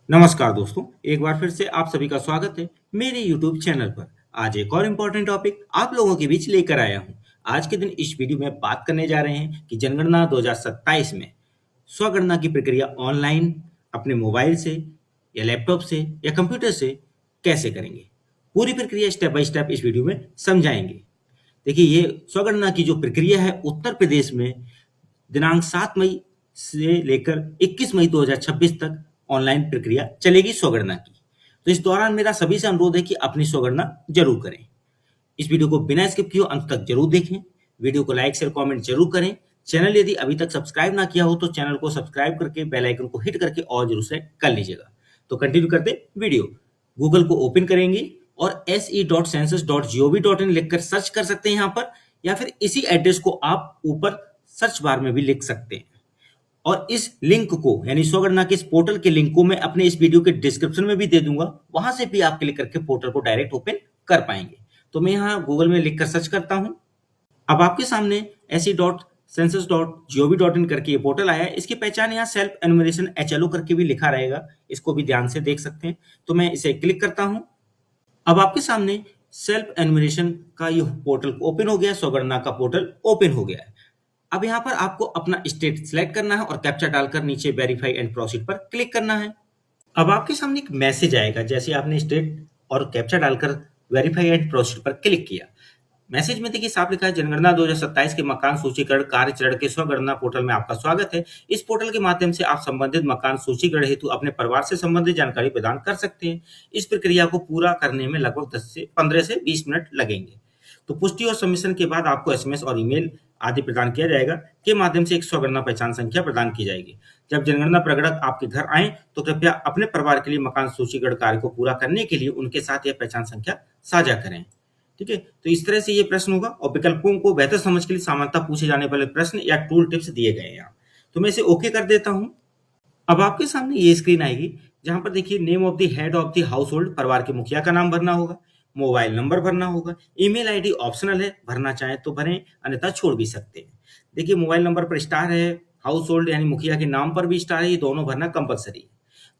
नमस्कार दोस्तों, एक बार फिर से आप सभी का स्वागत है मेरे YouTube चैनल पर। आज एक और इम्पोर्टेंट टॉपिक आप लोगों के बीच लेकर आया हूं। आज के दिन इस वीडियो में बात करने जा रहे हैं कि जनगणना 2027 में स्वगणना की प्रक्रिया ऑनलाइन, अपने मोबाइल से या लैपटॉप से या कंप्यूटर से कैसे करेंगे। पूरी प्रक्रिया स्टेप बाय स्टेप इस वीडियो में समझाएंगे। देखिए, ये स्वगणना की जो प्रक्रिया है उत्तर प्रदेश में दिनांक 7 मई से लेकर 21 मई 2026 तक ऑनलाइन प्रक्रिया चलेगी स्वगणना की। तो इस दौरान मेरा सभी से अनुरोध है कि अपनी स्वगणना जरूर करें। इस वीडियो को बिना स्किप किए अंत तक जरूर देखें। वीडियो को लाइक शेयर कमेंट जरूर करें। चैनल यदि अभी तक सब्सक्राइब ना किया हो तो चैनल को सब्सक्राइब करके बेल आइकन को हिट करके और जरूर से कर लीजिएगा। तो कंटिन्यू करते वीडियो। गूगल को ओपन करेंगे और se.census.gov.in लिखकर सर्च कर सकते हैं यहाँ पर, या फिर इसी एड्रेस को आप ऊपर सर्च बार में भी लिख सकते हैं। और इस लिंक को यानी स्वगणना के इस पोर्टल के लिंक को मैं अपने इस वीडियो के डिस्क्रिप्शन में भी दे दूंगा, वहां से भी आप क्लिक करके पोर्टल को डायरेक्ट ओपन कर पाएंगे। तो मैं यहाँ गूगल में लिखकर सर्च करता हूँ। अब आपके सामने se.census.gov.in करके ये पोर्टल आया है। इसकी पहचान यहाँ सेल्फ एनुमरेशन HLO करके भी लिखा रहेगा, इसको भी ध्यान से देख सकते हैं। तो मैं इसे क्लिक करता हूँ। अब आपके सामने सेल्फ एनुमरेशन का ये पोर्टल ओपन हो गया, स्वगणना का पोर्टल ओपन हो गया है। अब यहाँ पर आपको अपना स्टेट सिलेक्ट करना है और कैप्चा डालकर नीचे वेरीफाई एंड प्रोसीड पर क्लिक करना है। अब आपके सामने एक मैसेज आएगा जैसे आपने स्टेट और कैप्चा डालकर वेरीफाई एंड प्रोसीड पर क्लिक किया। मैसेज में देखिए साफ लिखा है, जनगणना 2027 के मकान सूचीकरण कार्य चरण के स्वगणना पोर्टल में आपका स्वागत है। इस पोर्टल के माध्यम से आप संबंधित मकान सूचीकरण हेतु अपने परिवार से संबंधित जानकारी प्रदान कर सकते हैं। इस प्रक्रिया को पूरा करने में लगभग 15 से 20 मिनट लगेंगे। तो पुष्टि और सबमिशन के बाद आपको SMS और ईमेल आदि प्रदान किया जाएगा के माध्यम से एक स्वगणना पहचान संख्या प्रदान की जाएगी। जब जनगणना प्रगणक आपके घर आए तो कृपया अपने परिवार के लिए मकान सूचीकरण कार्य को पूरा करने के लिए उनके साथ यह पहचान संख्या साझा करें। ठीक है, तो इस तरह से ये प्रश्न होगा और विकल्पों को बेहतर समझ के लिए सामान्यतः पूछे जाने वाले प्रश्न या टूल टिप्स दिए गए हैं यहाँ। तो मैं इसे ओके कर देता हूँ। अब आपके सामने ये स्क्रीन आएगी जहां पर देखिए name of the head of the house hold, परिवार के मुखिया का नाम भरना होगा, मोबाइल नंबर भरना होगा, ईमेल आईडी ऑप्शनल है, भरना चाहें तो भरें अन्यथा छोड़ भी सकते हैं। देखिए मोबाइल नंबर पर स्टार है, हाउस होल्ड यानी मुखिया के नाम पर भी स्टार है, ये दोनों भरना कंपलसरी है।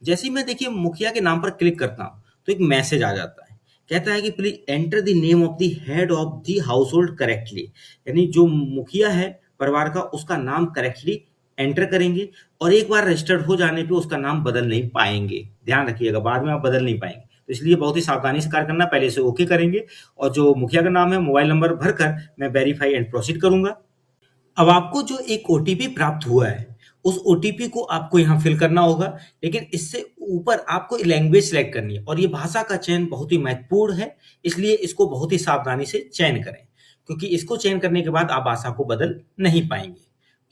जैसे ही मैं देखिए मुखिया के नाम पर क्लिक करता हूँ तो एक मैसेज आ जाता है, कहता है कि please enter the name of the head of the house hold correctly, यानी जो मुखिया है परिवार का उसका नाम करेक्टली एंटर करेंगे और एक बार रजिस्टर्ड हो जाने पे उसका नाम बदल नहीं पाएंगे। ध्यान रखिएगा, बाद में आप बदल नहीं पाएंगे, तो इसलिए बहुत ही सावधानी से कार्य करना। पहले से ओके करेंगे और जो मुखिया का नाम है मोबाइल नंबर भरकर मैं वेरीफाई एंड प्रोसीड करूंगा। अब आपको जो एक ओटीपी प्राप्त हुआ है उस ओटीपी को आपको यहाँ फिल करना होगा, लेकिन इससे ऊपर आपको लैंग्वेज सेलेक्ट करनी है और ये भाषा का चयन बहुत ही महत्वपूर्ण है, इसलिए इसको बहुत ही सावधानी से चयन करें, क्योंकि इसको चयन करने के बाद आप भाषा को बदल नहीं पाएंगे।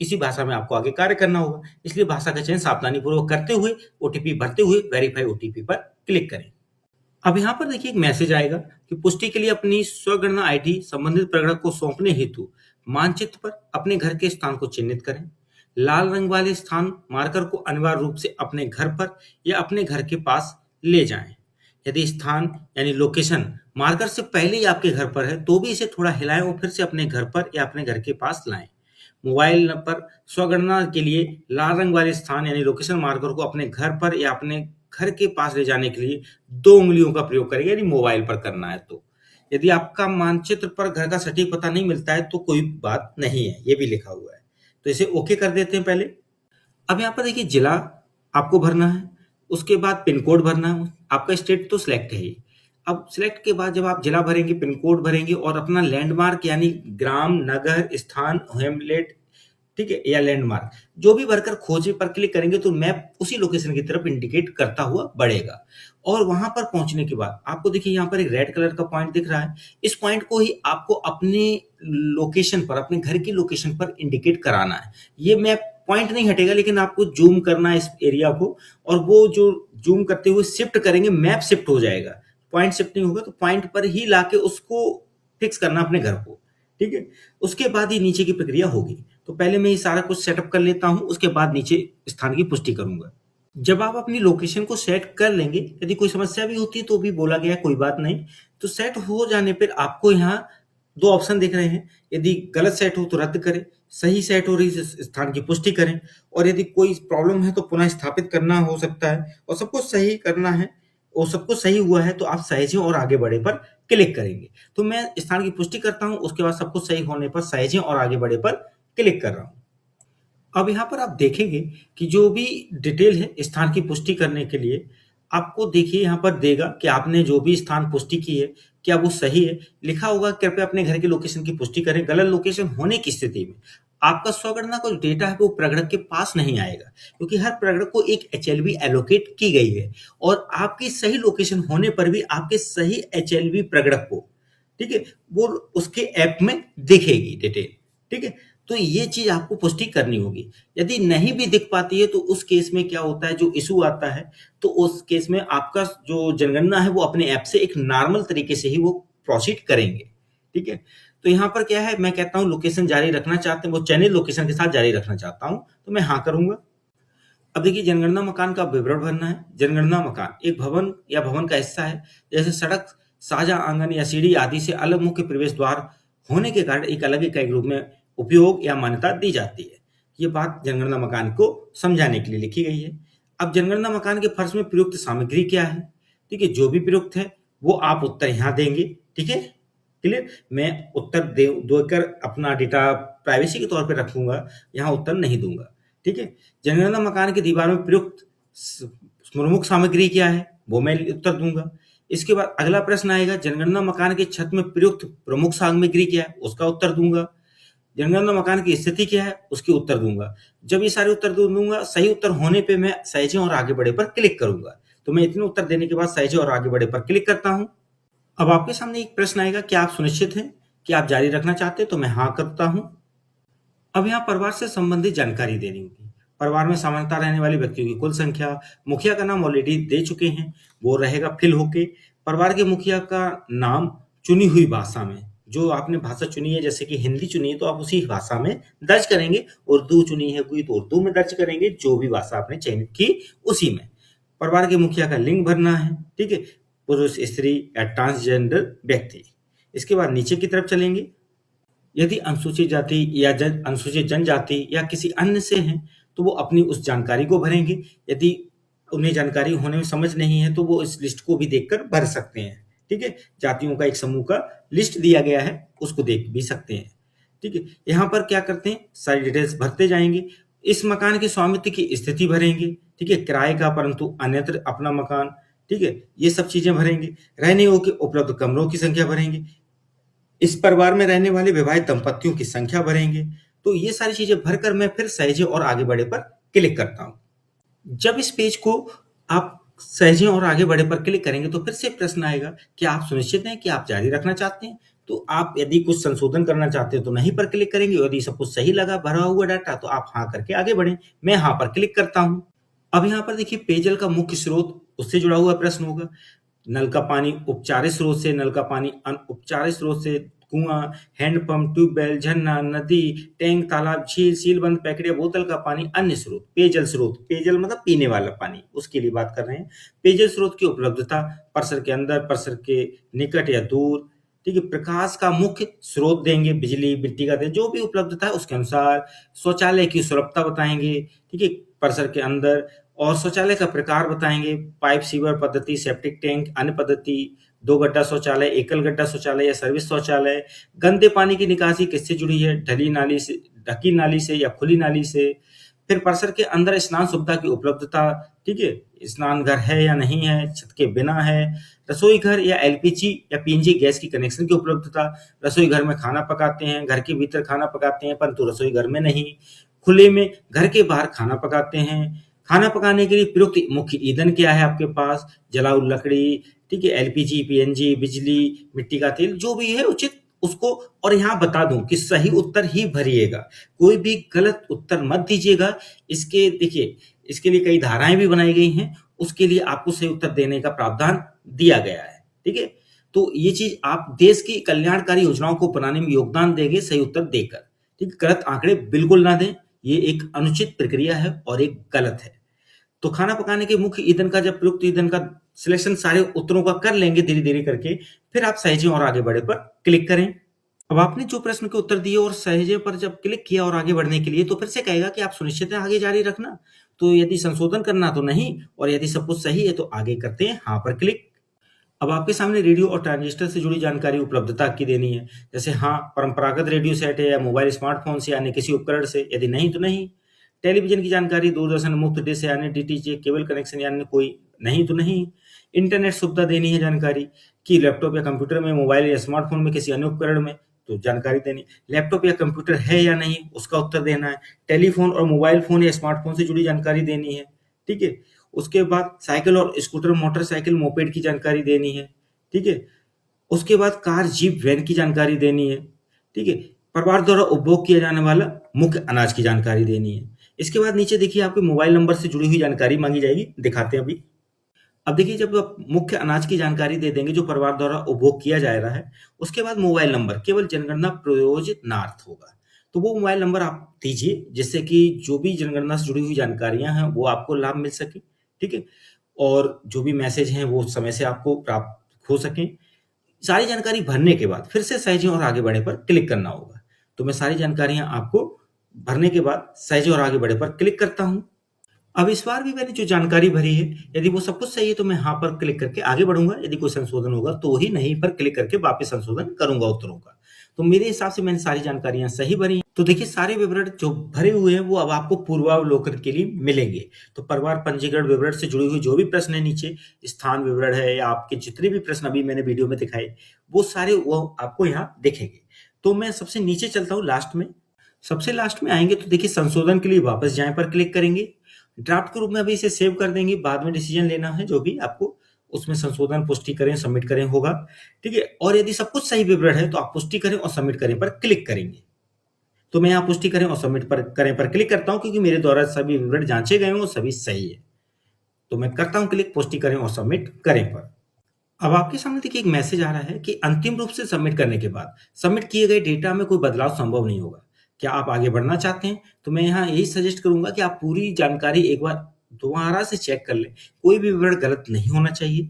इसी भाषा में आपको आगे कार्य करना होगा, इसलिए भाषा का चयन सावधानी पूर्वक करते हुए ओटीपी भरते हुए वेरीफाई ओटीपी पर क्लिक करें। अब यहाँ पर देखिए एक मैसेज आएगा कि पुष्टि के लिए अपनी स्वगणना आईडी संबंधित प्रगणक को सौंपने हेतु मानचित्र पर अपने घर के स्थान को चिन्हित करें। लाल रंग वाले स्थान मार्कर को अनिवार्य रूप से अपने घर पर या अपने घर के पास ले जाएं। यदि स्थान यानी लोकेशन मार्कर से पहले ही आपके घर पर है तो भी इसे थोड़ा हिलाएं और फिर से अपने घर पर या अपने घर के पास लाएं। मोबाइल पर स्वगणना के लिए लाल रंग वाले स्थान यानी लोकेशन मार्कर को अपने घर पर या अपने घर के पास ले जाने के लिए 2 उंगलियों का प्रयोग करेंगे, यदि मोबाइल पर करना है तो। यदि आपका मानचित्र पर घर का सटीक पता नहीं मिलता है तो कोई बात नहीं है, ये भी लिखा हुआ है, तो इसे ओके कर देते हैं पहले। अब यहाँ पर देखिए जिला आपको भरना है, उसके बाद पिन कोड भरना है। आपका स्टेट तो सिलेक्ट है ही। अब सिलेक्ट के बाद जब आप जिला भरेंगे, पिन कोड भरेंगे और अपना लैंडमार्क यानी ग्राम, नगर, स्थान, हेमलेट, ठीक है, या लैंडमार्क जो भी भरकर खोजे पर क्लिक करेंगे तो मैप उसी लोकेशन की तरफ इंडिकेट करता हुआ बढ़ेगा। और वहां पर पहुंचने के बाद आपको देखिए यहाँ पर एक रेड कलर का पॉइंट दिख रहा है, इस पॉइंट को ही आपको अपने लोकेशन पर, अपने घर की लोकेशन पर इंडिकेट कराना है। ये मैप पॉइंट नहीं हटेगा, लेकिन आपको जूम करना है इस एरिया को, और वो जो जूम करते हुए शिफ्ट करेंगे मैप शिफ्ट हो जाएगा। पॉइंट शिफ्ट नहीं होगा तो पॉइंट पर ही लाके उसको फिक्स करना अपने घर को, ठीक है। उसके बाद ही नीचे की प्रक्रिया होगी। तो पहले मैं ये सारा कुछ सेटअप कर लेता हूं, उसके बाद नीचे स्थान की पुष्टि करूंगा। जब आप अपनी लोकेशन को सेट कर लेंगे, यदि कोई समस्या भी होती है तो भी बोला गया कोई बात नहीं। तो सेट हो जाने पर आपको यहाँ 2 ऑप्शन दिख रहे हैं, यदि गलत सेट हो तो रद्द करें, सही सेट और इस स्थान की पुष्टि करें, और यदि कोई प्रॉब्लम है तो पुनः स्थापित करना हो सकता है, और सब कुछ सही करना है और सब कुछ सही हुआ है तो आप सहेजें और आगे बढ़े पर क्लिक करेंगे। तो मैं स्थान की पुष्टि करता हूँ, उसके बाद सब कुछ सही होने पर सहेजें और आगे बढ़े पर क्लिक कर रहा हूँ। अब यहाँ पर आप देखेंगे कि जो भी डिटेल है स्थान की पुष्टि करने के लिए, आपको देखिए यहाँ पर देगा कि आपने जो भी स्थान पुष्टि की है, क्या वो सही है? लिखा होगा कृपया अपने घर की लोकेशन की पुष्टि करें। गलत लोकेशन होने की स्थिति में आपका स्वगणना का जो डेटा है वो प्रगणक के पास नहीं आएगा, क्योंकि हर प्रगणक को एक एचएलवी एलोकेट की गई है, और आपकी सही लोकेशन होने पर भी आपके सही एचएलवी प्रगणक को, ठीक है, वो उसके ऐप में दिखेगी डिटेल। ठीक है, तो ये चीज आपको पुष्टि करनी होगी। यदि नहीं भी दिख पाती है तो उस केस में क्या होता है, जो इशू आता है, तो उस केस में आपका जो जनगणना है वो अपने ऐप से एक नॉर्मल तरीके से ही वो प्रोसीड करेंगे। ठीक है, तो यहाँ पर क्या है, मैं कहता हूँ लोकेशन जारी रखना चाहते हैं, वो चयनित लोकेशन के साथ जारी रखना चाहता हूँ, तो मैं हाँ करूंगा। अब देखिए जनगणना मकान का विवरण भरना है। जनगणना मकान एक भवन या भवन का हिस्सा है, जैसे सड़क, साझा आंगन या सीढ़ी आदि से अलग मुख्य प्रवेश द्वार होने के कारण एक अलग इकाई के रूप में उपयोग या मान्यता दी जाती है। ये बात जनगणना मकान को समझाने के लिए लिखी गई है। अब जनगणना मकान के फर्श में प्रयुक्त सामग्री क्या है? ठीक है, जो भी प्रयुक्त है वो आप उत्तर यहाँ देंगे। ठीक है, क्लियर? मैं उत्तर देकर अपना डेटा प्राइवेसी के तौर पर रखूंगा, यहाँ उत्तर नहीं दूंगा। ठीक है, जनगणना मकान की दीवार में प्रयुक्त प्रमुख सामग्री क्या है, वो मैं उत्तर दूंगा। इसके बाद अगला प्रश्न आएगा, जनगणना मकान की छत में प्रयुक्त प्रमुख सामग्री क्या है, उसका उत्तर दूंगा। जनगणना मकान की स्थिति क्या है, उसकी उत्तर दूंगा। जब ये सारे उत्तर दूंगा, सही उत्तर होने पे मैं सहेजें और आगे बढ़े पर क्लिक करूंगा। तो मैं इतने उत्तर देने के बाद सहेजें और आगे बढ़े पर क्लिक करता हूं। अब आपके सामने एक प्रश्न आएगा, क्या आप सुनिश्चित हैं कि आप जारी रखना चाहते हैं? तो मैं हाँ करता हूं। अब यहाँ परिवार से संबंधित जानकारी देनी होगी। परिवार में सामान्यतः रहने वाले व्यक्तियों की कुल संख्या, मुखिया का नाम ऑलरेडी दे चुके हैं, वो रहेगा फिल होके। परिवार के मुखिया का नाम चुनी हुई भाषा में, जो आपने भाषा चुनी है, जैसे कि हिंदी चुनी है तो आप उसी भाषा में दर्ज करेंगे, उर्दू चुनी है कोई तो उर्दू में दर्ज करेंगे, जो भी भाषा आपने चयनित की उसी में। परिवार के मुखिया का लिंग भरना है। ठीक है, पुरुष, स्त्री या ट्रांसजेंडर व्यक्ति। इसके बाद नीचे की तरफ चलेंगे। यदि अनुसूचित जाति या अनुसूचित जनजाति या किसी अन्य से हैं तो वो अपनी उस जानकारी को भरेंगे। यदि उन्हें जानकारी होने में समझ नहीं है तो वो इस लिस्ट को भी देखकर भर सकते हैं। ठीक है, जातियों का एक समूह का लिस्ट दिया गया है, उसको देख भी सकते हैं। ठीक है, यहाँ पर क्या करते हैं, सारी डिटेल्स भरते जाएंगे। इस मकान के स्वामित्व की स्थिति भरेंगे। ठीक है, किराए का परंतु अन्यत्र अपना मकान। ठीक है, ये सब चीजें भरेंगे। रहने योग्य उपलब्ध कमरों की संख्या भरेंगे। इस परिवार में रहने वाले विवाहित दंपतियों की संख्या भरेंगे। तो ये सारी चीजें भरकर मैं फिर सहेजें और आगे बढ़े पर क्लिक करता हूं। जब इस पेज को आप सहेजें और आगे बढ़े पर क्लिक करेंगे तो फिर से प्रश्न आएगा कि आप सुनिश्चित हैं कि आप जारी रखना चाहते हैं? तो आप यदि कुछ संशोधन करना चाहते हैं तो नहीं पर क्लिक करेंगे, यदि सब कुछ सही लगा भरा हुआ डाटा तो आप हाँ करके आगे बढ़े। मैं हाँ पर क्लिक करता हूं। अब यहाँ पर देखिए पेयजल का मुख्य स्रोत, उससे जुड़ा हुआ प्रश्न होगा। नल का पानी उपचारित स्रोत से, नल का पानी अनउपचारित स्रोत से, कुआं, हैंडपंप, ट्यूबवेल, झरना, नदी, टैंक, तालाब, झील, सीलबंद, पैकेट या बोतल का पानी। अन्य स्रोत, पेयजल स्रोत, पेयजल मतलब पीने वाला पानी, उसके लिए बात कर रहे हैं। पेयजल स्रोत की उपलब्धता, परिसर के अंदर, परिसर के निकट या दूर। ठीक है, प्रकाश का मुख्य स्रोत देंगे, बिजली, मिट्टी का तेल, जो भी उपलब्धता है उसके अनुसार। शौचालय की सुलभता बताएंगे। ठीक है, परिसर के अंदर। और शौचालय का प्रकार बताएंगे, पाइप सीवर पद्धति, सेप्टिक टैंक, अन्य पद्धति, दो गड्ढा शौचालय, एकल गड्ढा शौचालय या सर्विस शौचालय। गंदे पानी की निकासी किससे जुड़ी है, ढली नाली से, ढकी नाली से या खुली नाली से। फिर परिसर के अंदर स्नान सुविधा की उपलब्धता। ठीक है, स्नान घर है या नहीं है, छत के बिना है। रसोई घर या एलपीजी या पीएनजी गैस की कनेक्शन की उपलब्धता। रसोई घर में खाना पकाते हैं, घर के भीतर खाना पकाते हैं परंतु रसोई घर में नहीं। खुले में घर के बाहर खाना पकाते हैं। खाना पकाने के लिए प्रयुक्त मुख्य ईंधन क्या है आपके पास, जलाऊ लकड़ी। ठीक है, एलपीजी, पीएनजी, बिजली, मिट्टी का तेल, जो भी है उचित उसको। और यहाँ बता दूं कि सही उत्तर ही भरिएगा, कोई भी गलत उत्तर मत दीजिएगा। इसके देखिए, इसके लिए कई धाराएं भी बनाई गई हैं, उसके लिए आपको सही उत्तर देने का प्रावधान दिया गया है। ठीक है, तो ये चीज आप देश की कल्याणकारी योजनाओं को बनाने में योगदान देंगे सही उत्तर देकर। ठीक है, गलत आंकड़े बिल्कुल ना दें, ये एक अनुचित प्रक्रिया है और एक गलत है। तो खाना पकाने के मुख्य ईंधन का, जब प्रयुक्त ईंधन का सिलेक्शन सारे उत्तरों का कर लेंगे धीरे धीरे करके, फिर आप सहेजें और आगे बढ़े पर क्लिक करें। अब आपने जो प्रश्न के उत्तर दिए और सहेजे पर जब क्लिक किया और आगे बढ़ने के लिए, तो फिर से कहेगा कि आप सुनिश्चित हैं आगे जारी रखना। तो यदि संशोधन करना तो नहीं, और यदि सब कुछ सही है तो आगे करते हैं हाँ पर क्लिक। अब आपके सामने रेडियो और ट्रांजिस्टर से जुड़ी जानकारी उपलब्धता की देनी है। जैसे हाँ, परंपरागत रेडियो सेट है या मोबाइल स्मार्टफ़ोन से या अन्य किसी उपकरण से, यदि नहीं तो नहीं। टेलीविज़न की जानकारी, दूरदर्शन मुफ्त डिश या अन्य डीटीएच केबल कनेक्शन या अन्य कोई, नहीं तो नहीं। इंटरनेट सुविधा देनी है जानकारी कि लैपटॉप या कंप्यूटर में, मोबाइल या स्मार्टफ़ोन में, किसी अन्य उपकरण में, तो जानकारी देनी। लैपटॉप या कंप्यूटर है या नहीं, उसका उत्तर देना है। टेलीफ़ोन और मोबाइल फ़ोन या स्मार्टफ़ोन से जुड़ी जानकारी देनी है, ठीक है? उसके बाद साइकिल और स्कूटर, मोटरसाइकिल, मोपेड की जानकारी देनी है, ठीक है? उसके बाद कार, जीप, वैन की जानकारी देनी है, ठीक है? परिवार द्वारा उपभोग किया जाने वाला मुख्य अनाज की जानकारी देनी है। इसके बाद नीचे देखिए आपके मोबाइल नंबर से जुड़ी हुई जानकारी माँगी जाएगी, दिखाते हैं अभी। अब देखिए जब आप मुख्य अनाज की जानकारी दे देंगे जो परिवार द्वारा उपभोग किया जा रहा है, उसके बाद मोबाइल नंबर केवल जनगणना प्रयोजनार्थ होगा। तो वो मोबाइल नंबर आप दीजिए जिससे कि जो भी जनगणना से जुड़ी हुई जानकारियाँ हैं वो आपको लाभ मिल सके, ठीक है? और जो भी मैसेज हैं वो समय से आपको प्राप्त हो सकें। सारी जानकारी भरने के बाद फिर से सहेजें और आगे बढ़े पर क्लिक करना होगा। तो मैं सारी जानकारियाँ आपको भरने के बाद सहेजें और आगे बढ़े पर क्लिक करता हूँ। अब इस बार भी मैंने जो जानकारी भरी है, यदि वो सब कुछ सही है तो मैं हाँ पर क्लिक करके आगे बढ़ूँगा, यदि कोई संशोधन होगा तो ही नहीं पर क्लिक करके वापस संशोधन करूँगा उत्तरों का। तो मेरे हिसाब से मैंने सारी जानकारियाँ सही भरी हैं। तो देखिए सारे विवरण जो भरे हुए हैं वो अब आपको पूर्वावलोकन के लिए मिलेंगे। तो परिवार पंजीकरण विवरण से जुड़ी हुई जो भी प्रश्न है नीचे, स्थान विवरण है या आपके जितने भी प्रश्न अभी मैंने वीडियो में दिखाए, वो सारे वो आपको यहाँ दिखेंगे। तो मैं सबसे नीचे चलता हूँ लास्ट में। सबसे लास्ट में आएँगे तो देखिए संशोधन के लिए वापस जाएँ पर क्लिक करेंगे। ड्राफ्ट के रूप में अभी इसे सेव कर देंगे, बाद में डिसीजन लेना है जो भी आपको उसमें संशोधन पुष्टि करें, सबमिट करें होगा, ठीक है? और यदि सब कुछ सही विवरण है तो आप पुष्टि करें और सबमिट करें पर क्लिक करेंगे। तो मैं यहाँ पुष्टि करें और सबमिट पर करें पर क्लिक करता हूँ क्योंकि मेरे द्वारा सभी विवरण जाँचे गए हैं और सभी सही है। तो मैं करता हूँ क्लिक पुष्टि करें और सबमिट करें पर। अब आपके सामने देखिए एक मैसेज आ रहा है कि अंतिम रूप से सबमिट करने के बाद सबमिट किए गए डेटा में कोई बदलाव संभव नहीं होगा। क्या आप आगे बढ़ना चाहते हैं? तो मैं यहाँ यही सजेस्ट करूँगा कि आप पूरी जानकारी एक बार दोबारा से चेक कर लें। कोई भी विवरण गलत नहीं होना चाहिए,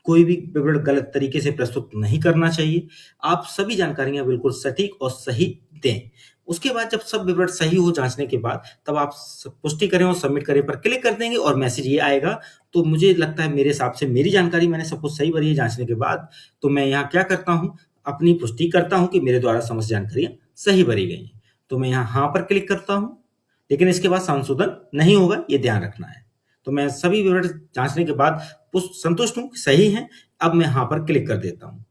कोई भी विवरण गलत तरीके से प्रस्तुत नहीं करना चाहिए। आप सभी जानकारियाँ बिल्कुल सटीक और सही दें। उसके बाद जब सब विवरण सही हो जाँचने के बाद तब आप पुष्टि करें और सबमिट करें पर क्लिक कर देंगे और मैसेज ये आएगा। तो मुझे लगता है मेरे हिसाब से मेरी जानकारी मैंने सब कुछ सही भरी है जाँचने के बाद, तो मैं यहाँ क्या करता हूँ, अपनी पुष्टि करता हूँ कि मेरे द्वारा समस्त जानकारियाँ सही भरी गई हैं। तो मैं यहाँ हाँ पर क्लिक करता हूँ, लेकिन इसके बाद संशोधन नहीं होगा, ये ध्यान रखना है। तो मैं सभी विवरण जाँचने के बाद संतुष्ट हूँ, सही हैं, अब मैं हाँ पर क्लिक कर देता हूँ।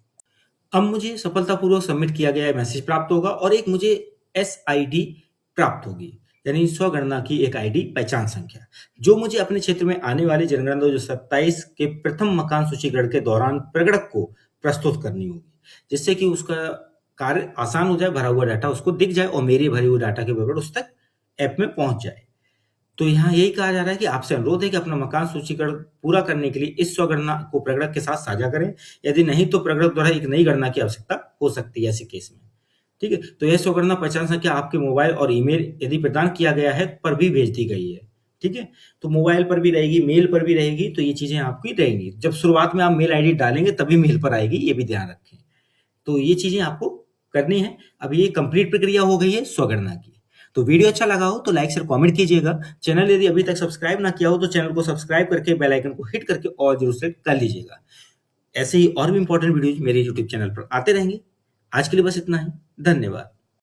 अब मुझे सफलतापूर्वक सबमिट किया गया मैसेज प्राप्त होगा और एक मुझे एसआईडी प्राप्त होगी, यानी स्वगणना की एक आईडी, पहचान संख्या, जो मुझे अपने क्षेत्र में आने वाली जनगणना 2027 के प्रथम मकान सूचीकरण के दौरान प्रगणक को प्रस्तुत करनी होगी, जिससे कि उसका कार्य आसान हो जाए, भरा हुआ डाटा उसको दिख जाए और मेरे भरे हुए डाटा के विवरण उस तक ऐप में पहुंच जाए। तो यहाँ यही कहा जा रहा है कि आपसे अनुरोध है कि अपना मकान सूचीकरण पूरा करने के लिए इस स्वगणना को प्रगणक के साथ साझा करें। यदि नहीं तो प्रगणक द्वारा एक नई गणना की आवश्यकता हो सकती है ऐसे केस में। ठीक है? तो यह स्वगणना पहचान संख्या आपके मोबाइल और ईमेल यदि प्रदान किया गया है पर भी भेज दी गई है। ठीक है? तो मोबाइल पर भी रहेगी, मेल पर भी रहेगी, तो ये चीज़ें आपकी रहेंगी। जब शुरुआत में आप मेल आईडी डालेंगे तभी मेल पर आएगी, ये भी ध्यान रखें। तो ये चीज़ें आपको करनी है। अब ये कंप्लीट प्रक्रिया हो गई है स्वगणना की। तो वीडियो अच्छा लगा हो तो लाइक शेयर कमेंट कीजिएगा। चैनल यदि अभी तक सब्सक्राइब ना किया हो तो चैनल को सब्सक्राइब करके बेल आइकन को हिट करके ऑल जरूर सेलेक्ट कर लीजिएगा। ऐसे ही और भी इंपॉर्टेंट वीडियोज मेरे यूट्यूब चैनल पर आते रहेंगे। आज के लिए बस इतना ही। धन्यवाद।